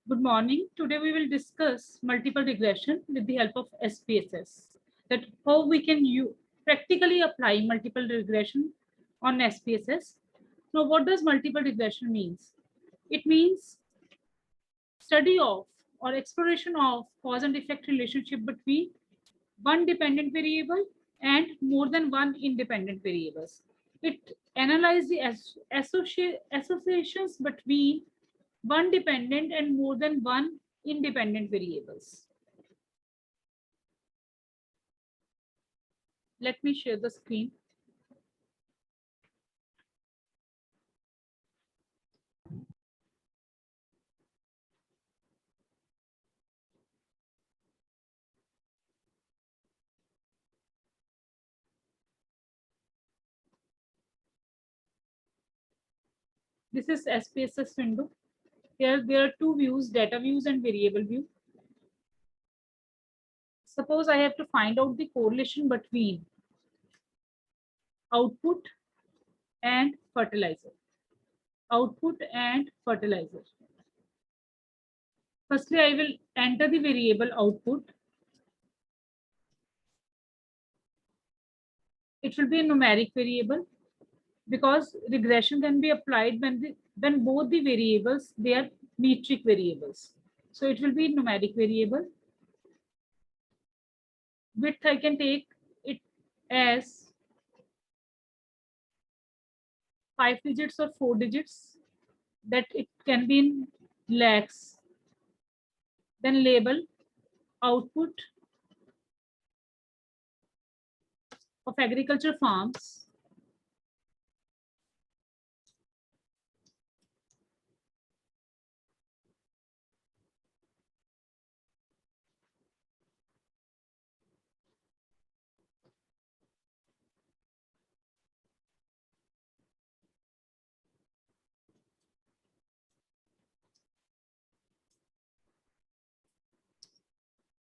Good morning. Today we will discuss multiple regression with the help of SPSS. That how we can practically apply multiple regression on SPSS. Now, what does multiple regression means? It means study of or exploration of cause and effect relationship between one dependent variable and more than one independent variables. It analyzes the associations between one dependent and more than one independent variables. Let me share the screen. This is SPSS window. Here there are two views, data views and variable view. Suppose I have to find out the correlation between output and fertilizer. Output and fertilizer. Firstly, I will enter the variable output. It will be a numeric variable because regression can be applied when both the variables they are metric variables. So it will be numeric variable. Width I can take it as 5 digits or 4 digits, that it can be in lakhs. Then label output of agriculture farms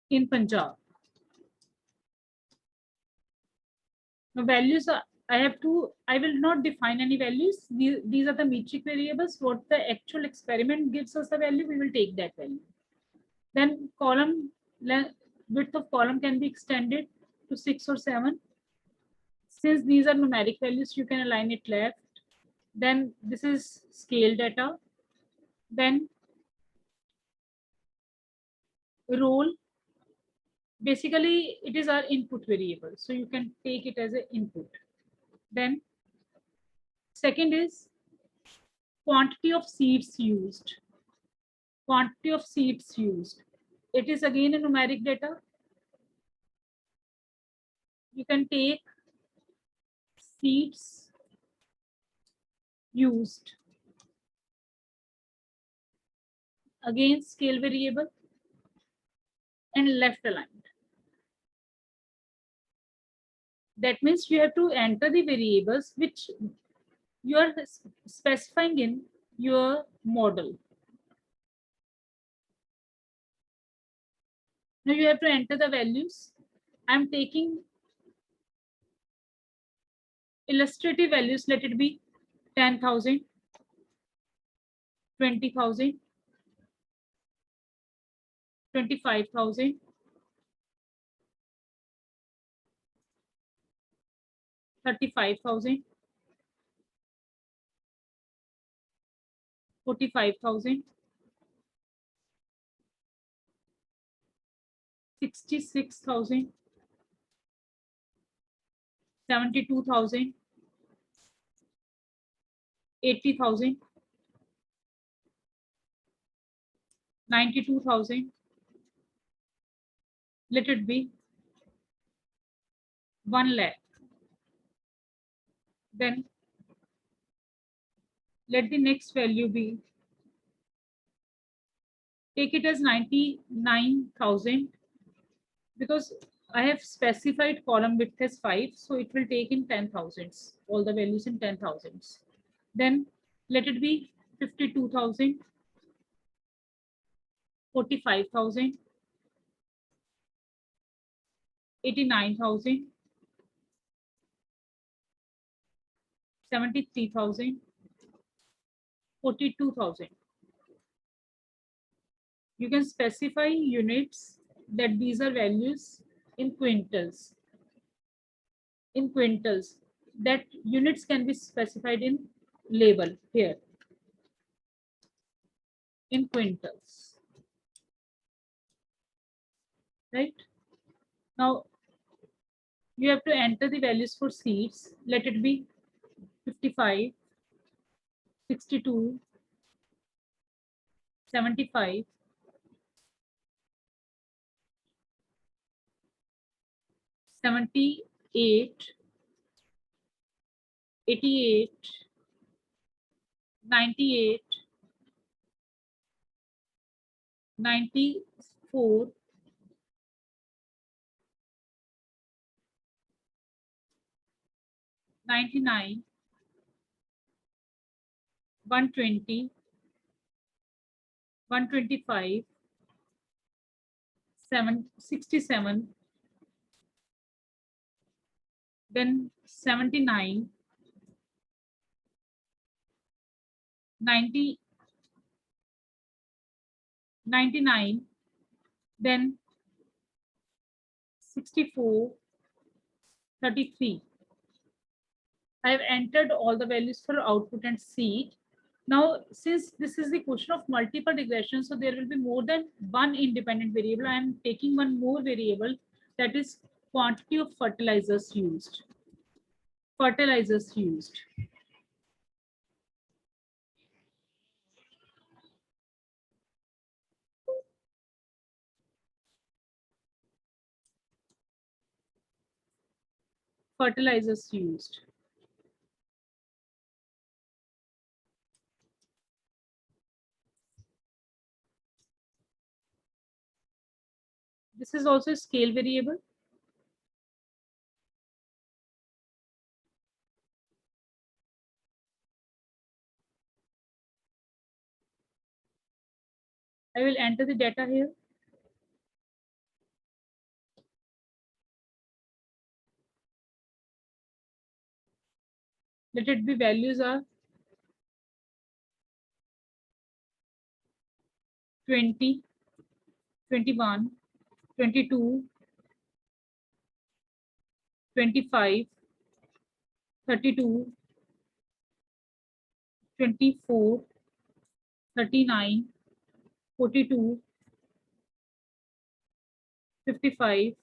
in Punjab. Now values are, I will not define any values. These are the metric variables. What the actual experiment gives us the value, we will take that value. Then column width of column can be extended to 6 or 7. Since these are numeric values, you can align it left. Then this is scale data. Then role. Basically, it is our input variable. So you can take it as an input. Then second is quantity of seeds used. Quantity of seeds used. It is again a numeric data. You can take seeds used. Again, scale variable and left aligned. That means you have to enter the variables which you are specifying in your model. Now you have to enter the values. I'm taking illustrative values. Let it be 10,000, 20,000, 25,000, 35,000, 45,000, 66,000, 72,000, 80,000, 92,000. Let it be 1 lakh. Then let the next value be, take it as 99,000 because I have specified column width as 5, so it will take in 10,000s, all the values in 10,000s. Then let it be 52,000, 45,000, 89,000, 73,000, 42,000. You can specify units, that these are values in quintals. In quintals, that units can be specified in label here in quintals, right? Now you have to enter the values for seeds. Let it be 55, 62, 75, 78, 88, 98, 94, 99, 120, 125, 67, then 79, 90, 99, then 64, 33. I have entered all the values for output and seed. Now, since this is the question of multiple regression, so there will be more than one independent variable. I am taking one more variable, that is quantity of fertilizers used. Fertilizers used. Fertilizers used. This is also a scale variable. I will enter the data here. Let it be values are 20, 21, 22, 25, 32, 24, 39, 42, 55,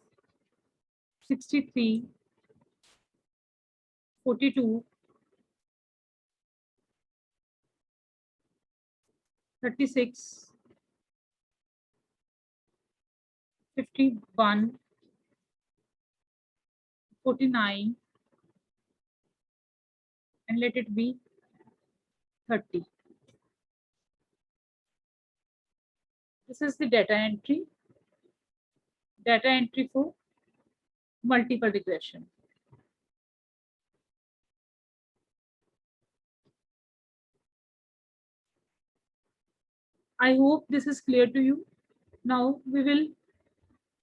63, 42, 36, 51, 49, and let it be 30. This is the data entry for multiple regression. I hope this is clear to you. Now we will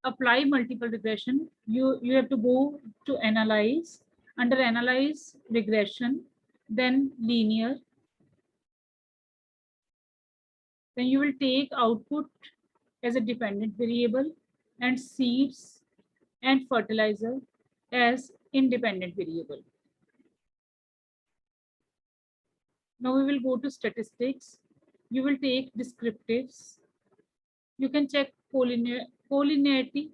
apply multiple regression. You have to go to analyze. Under analyze regression, then linear. Then you will take output as a dependent variable and seeds and fertilizer as independent variable. Now we will go to statistics. You will take descriptives. You can check collinearity,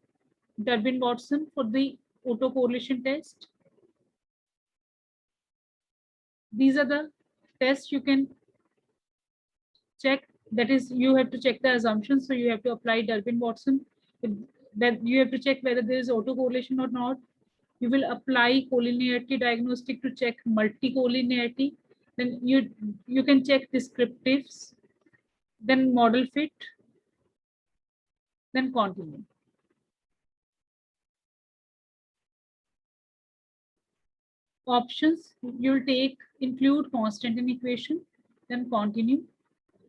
Durbin-Watson for the autocorrelation test. These are the tests you can check. That is, you have to check the assumptions. So you have to apply Durbin-Watson. That you have to check whether there is autocorrelation or not. You will apply collinearity diagnostic to check multicollinearity. Then you can check descriptives, then model fit, then continue. Options, you'll take include constant in equation, then continue.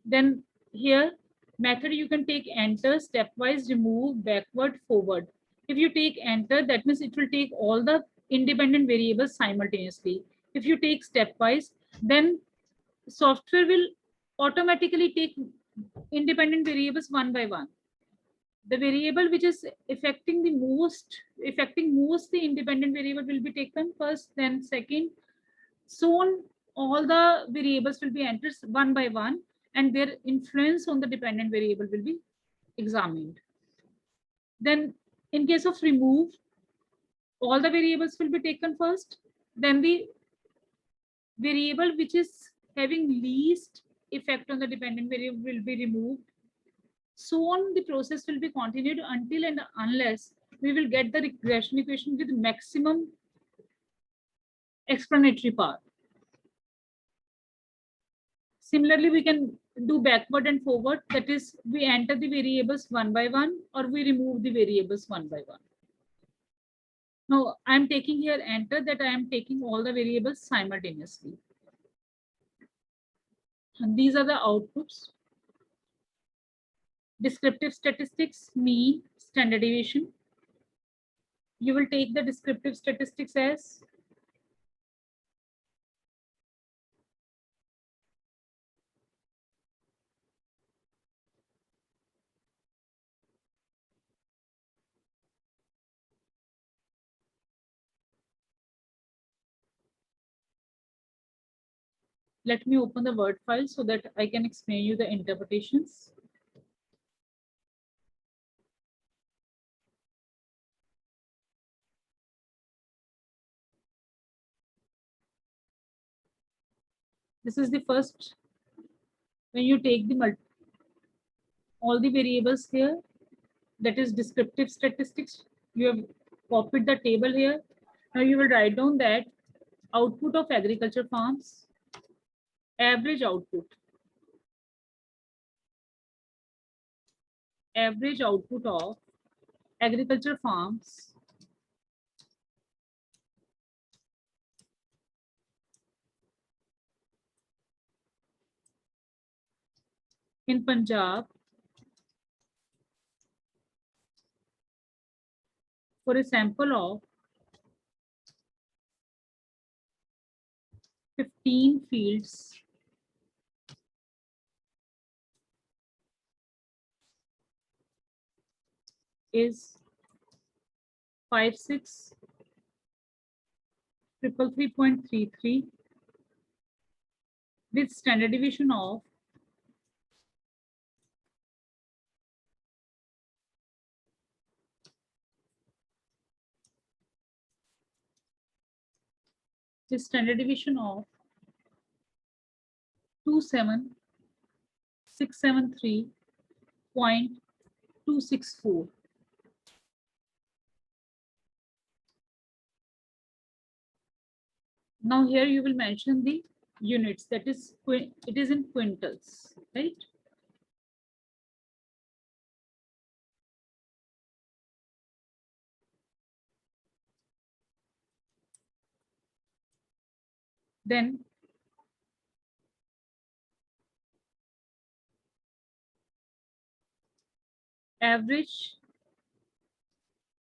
Then here method, you can take enter, stepwise, remove, backward, forward. If you take enter, that means it will take all the independent variables simultaneously. If you take stepwise, then software will automatically take independent variables one by one. The variable which is affecting most the independent variable will be taken first, then second. So on, all the variables will be entered one by one, and their influence on the dependent variable will be examined. Then in case of remove, all the variables will be taken first, then the variable which is having least effect on the dependent variable will be removed. So on, the process will be continued until and unless we will get the regression equation with maximum explanatory power. Similarly, we can do backward and forward. That is, we enter the variables one by one, or we remove the variables one by one. Now, I'm taking here enter, that I am taking all the variables simultaneously. And these are the outputs. Descriptive statistics, mean, standard deviation. You will take the descriptive statistics as let me open the Word file so that I can explain you the interpretations. This is the first, when you take the all the variables here, that is descriptive statistics. You have copied the table here. Now you will write down that output of agriculture farms, average output of agriculture farms in Punjab for a sample of 15 fields is 56,333.33 with standard deviation of 27673.264. Now here you will mention the units, that is it is in quintals, right? Then average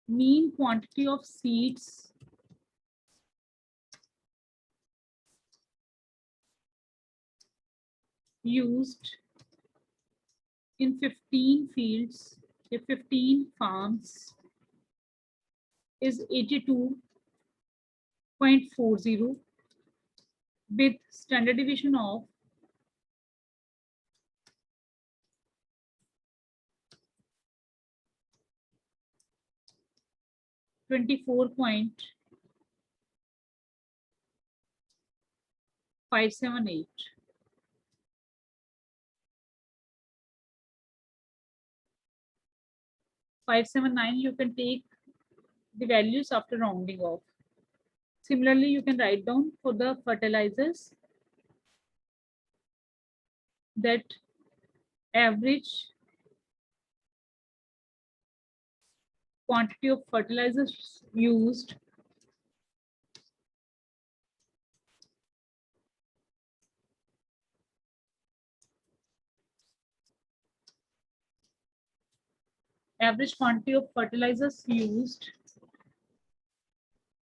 mean quantity of seeds used in 15 fields, 15 farms is 82.40 with standard deviation of 24.578. 579, you can take the values after rounding off. Similarly, you can write down for the fertilizers that average quantity of fertilizers used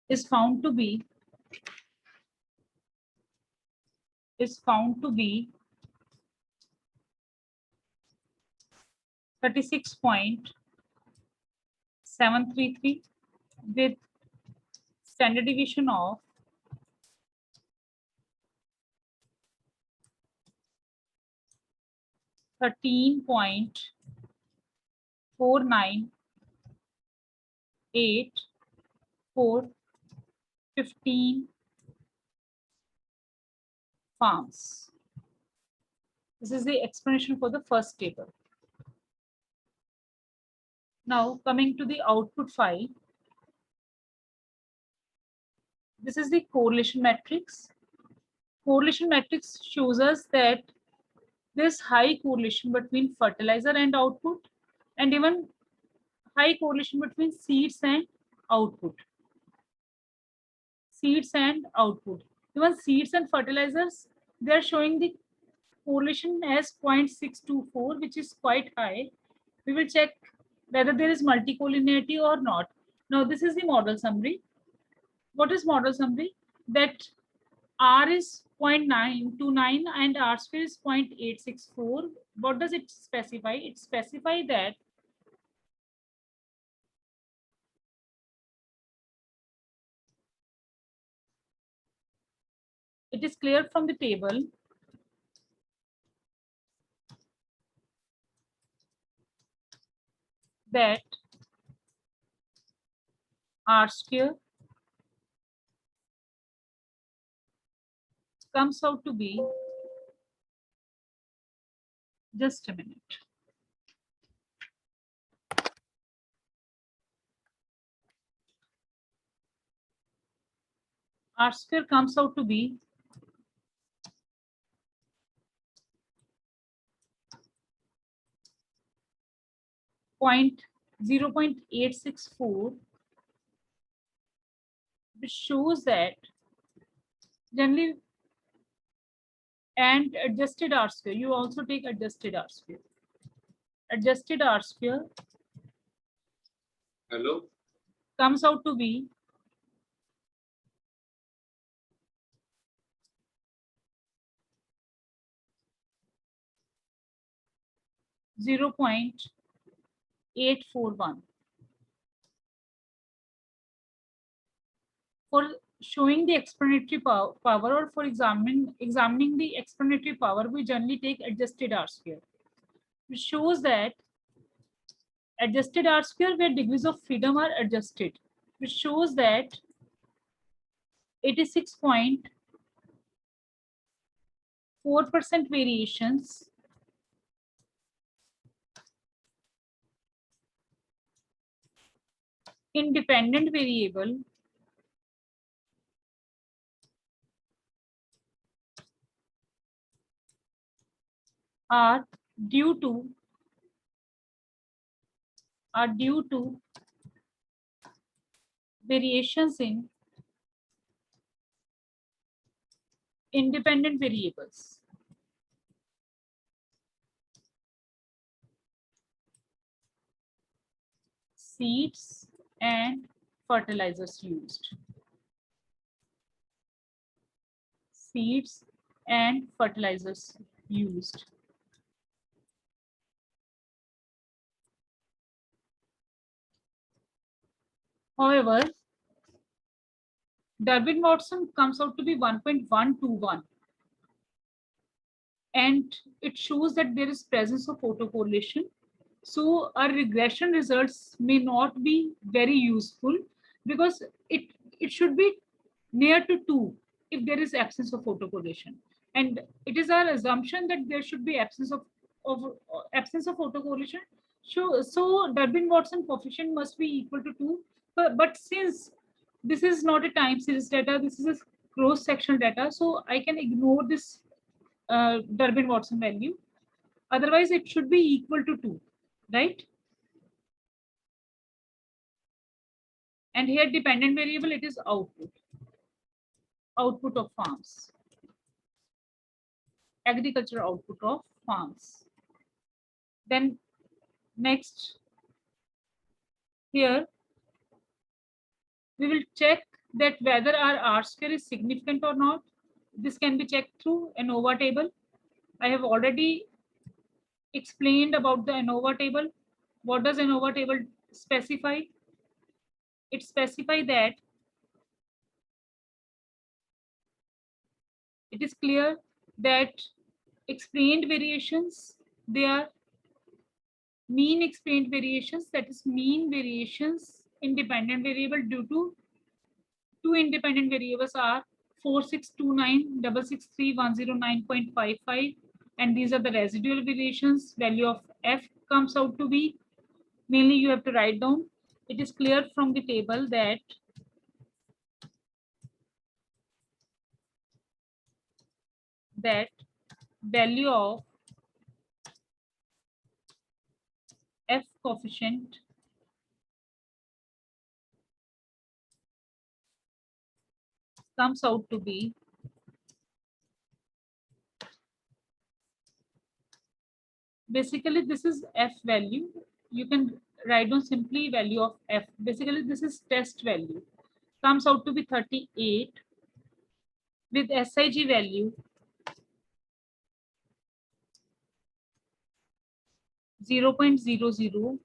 is found to be 0 36.733 with standard deviation of 13.498 for 15 farms. This is the explanation for the first table. Now coming to the output file. This is the correlation matrix. Correlation matrix shows us that there's high correlation between fertilizer and output, and even high correlation between seeds and output. Seeds and output. Even seeds and fertilizers, they are showing the correlation as 0.624, which is quite high. We will check whether there is multicollinearity or not. Now, this is the model summary. What is model summary? That R is 0.929 and R square is 0.864. What does it specify? It specifies that it is clear from the table that R square comes out to be, just a minute. R square comes out to be 0.864, which shows that generally, and adjusted R square, you also take adjusted R square. Adjusted R square comes out to be 0.841. For showing the explanatory power or for examining the explanatory power, we generally take adjusted R square, which shows that adjusted R square where degrees of freedom are adjusted, which shows that 86.4% variations in dependent variable are due to variations in independent variables. Seeds and fertilizers used. Seeds and fertilizers used. However, Durbin-Watson comes out to be 1.121, and it shows that there is presence of autocorrelation. So our regression results may not be very useful because it should be near to 2 if there is absence of autocorrelation. And it is our assumption that there should be absence of autocorrelation. So Durbin-Watson coefficient must be equal to 2. But since this is not a time series data, this is a cross-sectional data, so I can ignore this Durbin-Watson value. Otherwise, it should be equal to 2, right? And here dependent variable, it is output of farms, agriculture output of farms. Then next, here we will check that whether our R square is significant or not. This can be checked through ANOVA table. I have already explained about the ANOVA table. What does ANOVA table specify? It specifies that it is clear that explained variations, they are mean explained variations, that is mean variations independent variable due to two independent variables are 4629663109.55, and these are the residual variations. Value of f comes out to be, mainly you have to write down. It is clear from the table that value of f coefficient comes out to be basically this is f value. You can write down simply value of f. Basically this is test value, comes out to be 38 with SIG value 0.00.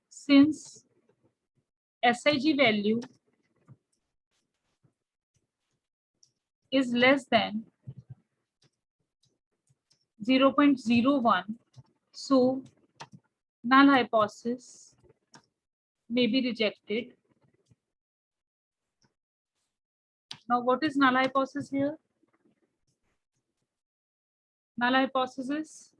Since SIG value is less than 0.01, so null hypothesis may be rejected. Now, what is null hypothesis here? Null hypothesis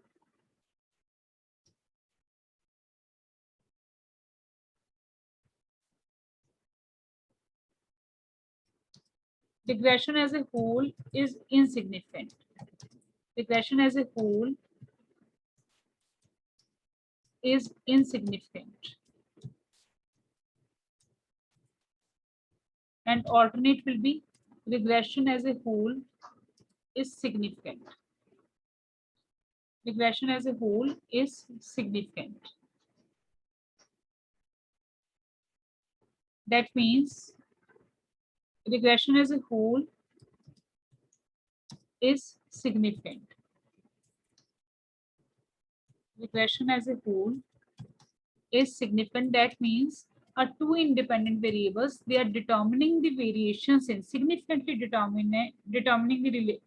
regression as a whole is insignificant. Regression as a whole is insignificant. And alternate will be regression as a whole is significant. Regression as a whole is significant. That means regression as a whole is significant. Regression as a whole is significant. That means are two independent variables. They are determining the variations in significantly determining the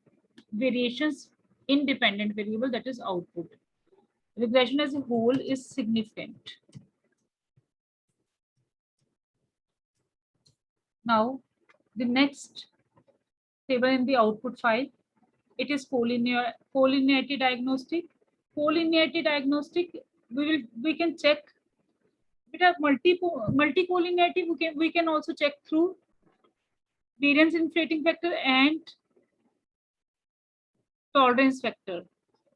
variations independent variable, that is output. Regression as a whole is significant. Now, the next table in the output file, it is collinearity diagnostic. Collinearity diagnostic, we can check. It has multi-collinearity. We can also check through variance inflating factor and tolerance factor.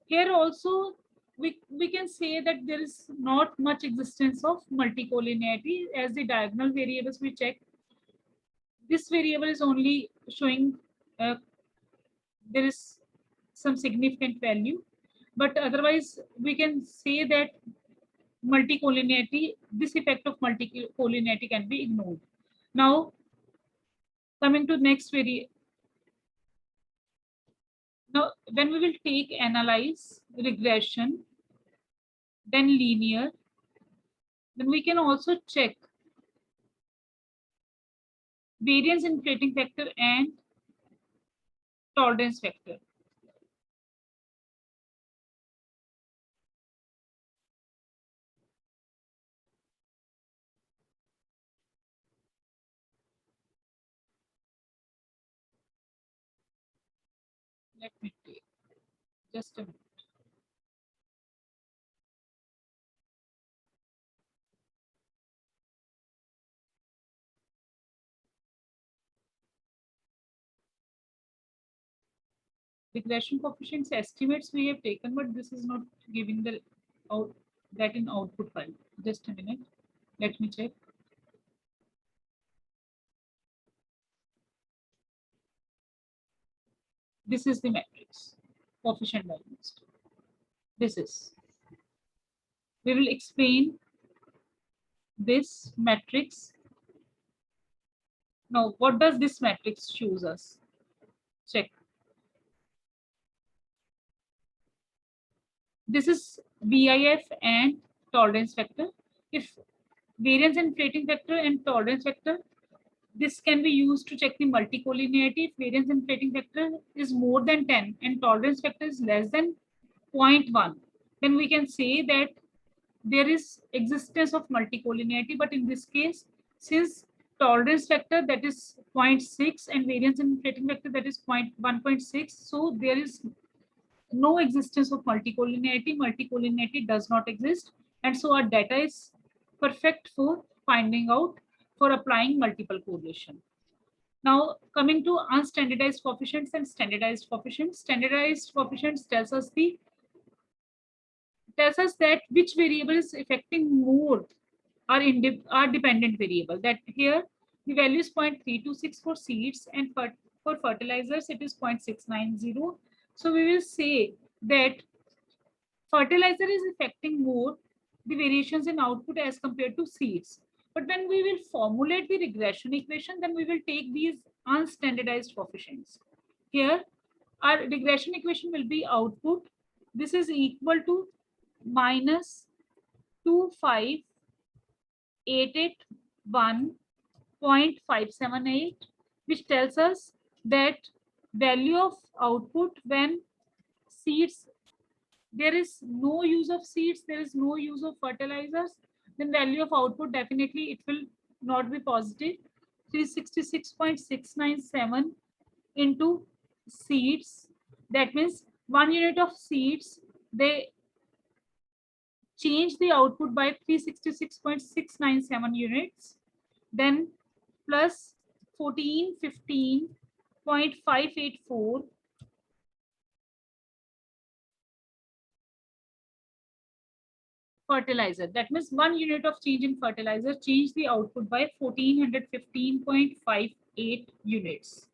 Here also we can say that there is not much existence of multicollinearity, as the diagonal variables we check. This variable is only showing there is some significant value, but otherwise we can say that multicollinearity, this effect of multicollinearity can be ignored. Now, coming to next variable. Now, when we will take analyze, regression, then linear, then we can also check variance inflating factor and tolerance factor. Let me take just a minute. Regression coefficients estimates we have taken, but this is not giving the out that in output file. Just a minute. Let me check. This is the matrix, coefficient values. This is. We will explain this matrix. Now, what does this matrix shows us? Check. This is VIF and tolerance factor. If variance inflating factor and tolerance factor, this can be used to check the multicollinearity. If variance inflating factor is more than 10 and tolerance factor is less than 0.1, then we can say that there is existence of multicollinearity. But in this case, since tolerance factor that is 0.6 and variance inflating factor that is 1.6, so there is no existence of multicollinearity. Multicollinearity does not exist, and so our data is perfect for finding out, for applying multiple correlation. Now coming to unstandardized coefficients and standardized coefficients. Standardized coefficients tells us that which variable is affecting more our dependent variable. That here the value is 0.326 for seeds, and for fertilizers it is 0.690. So we will say that fertilizer is affecting more the variations in output as compared to seeds. But when we will formulate the regression equation, then we will take these unstandardized coefficients. Here, our regression equation will be output. This is equal to minus 25881.578, which tells us that value of output when seeds, there is no use of seeds, there is no use of fertilizers, then value of output definitely it will not be positive. 366.697 into seeds, that means 1 unit of seeds, they change the output by 366.697 units, then plus 1415.584 fertilizer. That means 1 unit of change in fertilizer change the output by 1415.58 units.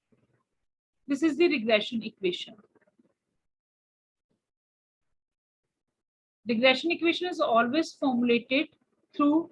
This is the regression equation. Regression equation is always formulated through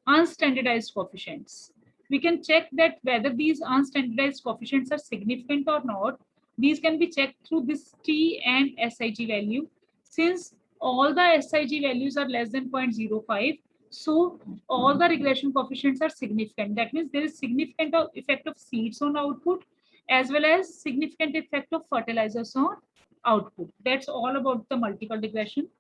unstandardized coefficients. We can check that whether these unstandardized coefficients are significant or not. These can be checked through this T and SIG value. Since all the SIG values are less than 0.05, so all the regression coefficients are significant. That means there is significant effect of seeds on output as well as significant effect of fertilizers on output. That's all about the multiple regression.